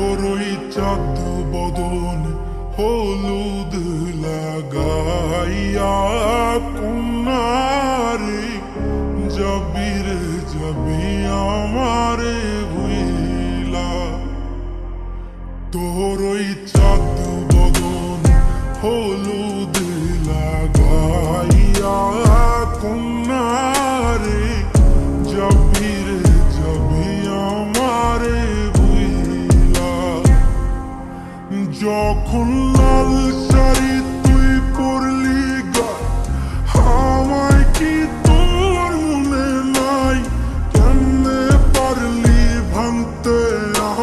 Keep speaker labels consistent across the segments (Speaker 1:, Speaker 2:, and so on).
Speaker 1: তোরই চাঁদ বদন হলুদ লাগাইয়া কন্যারে যাবি রে যাবি আমারে ভুইলা। তোরই চাঁদ বদন হলুদ লাগাইয়া কন্যারে যাবি রে যাবি আমারে ভুইলা। যখন লাল শাড়ি তুই পরলি গায় আমায় কি তোর মনে নাই? কেমনে পারলি ভাঙতে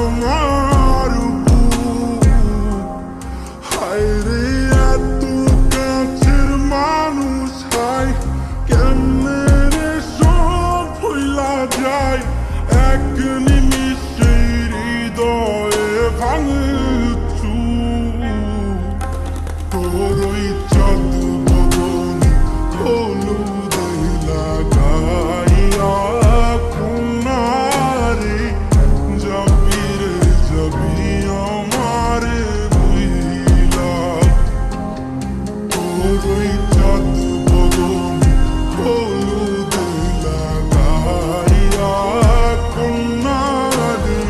Speaker 1: আমার বুক? হায় রে এত কাছের মানুষ হায় কেমনে রে সব ভুইলা যায়? এক নিমিষে হৃদয়ে ভাঙে তোরই চাঁদ বদন হলুদ লাগাইয়া কন্যারে যাবি রে যাবি আমারে ভুইলা। তোরই চাঁদ বদন হলুদ লাগাইয়া কন্যারে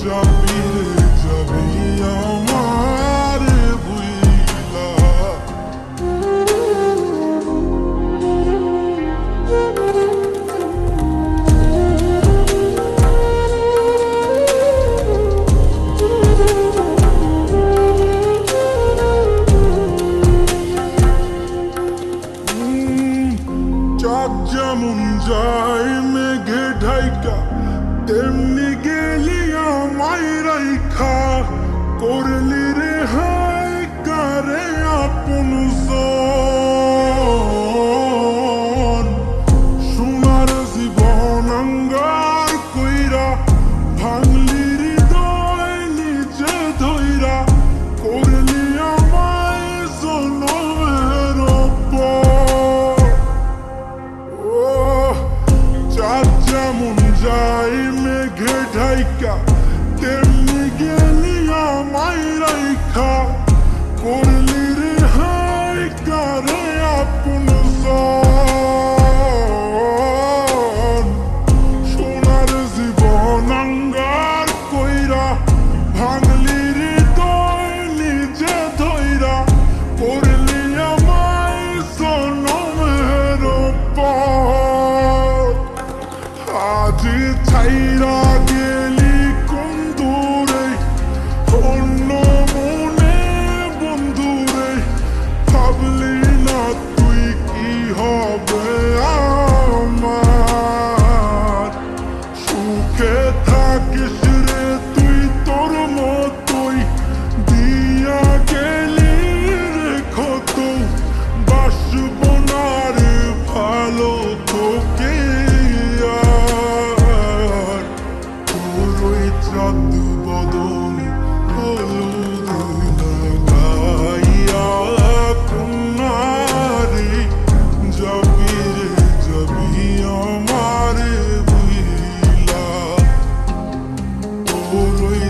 Speaker 1: যাবি রে যাবি আমারে ভুইলা। চাঁদ যেমন যায় মেঘে ঢাইকা তেমনি গেলি আমায় রাইখা। করলি রে হায় কারে আপন জন সোনার জীবন অঙ্গার কইরা ভাঙলি হৃদয় নিচে ধইরা। করলি আমায় জনমের পর চাঁদ যেমন যায় মেঘে ঢাইকা তেমনি গেলি আমায় রাইখা। করলি রে হায় কারে আপন জন সোনার জীবন অঙ্গার কইরা ভাঙলি হৃদয় নিজে ধইরা। করলি আমায় জনমের পর আজি ছাইরা গেলি কোন দূরে অন্য মনে বন্ধুরে। ভাবলি না তুই কি হবে আমার? সুখে থাকিস রে তুই তোর মতোই দিয়া গেলি রে ক্ষত। বাসব না রে ভালো তোকে আর। তোরই চাঁদ বদন হলুদ লাগাইয়া কন্যারে যাবি রে যাবি আমারে ভুইলা। তোরই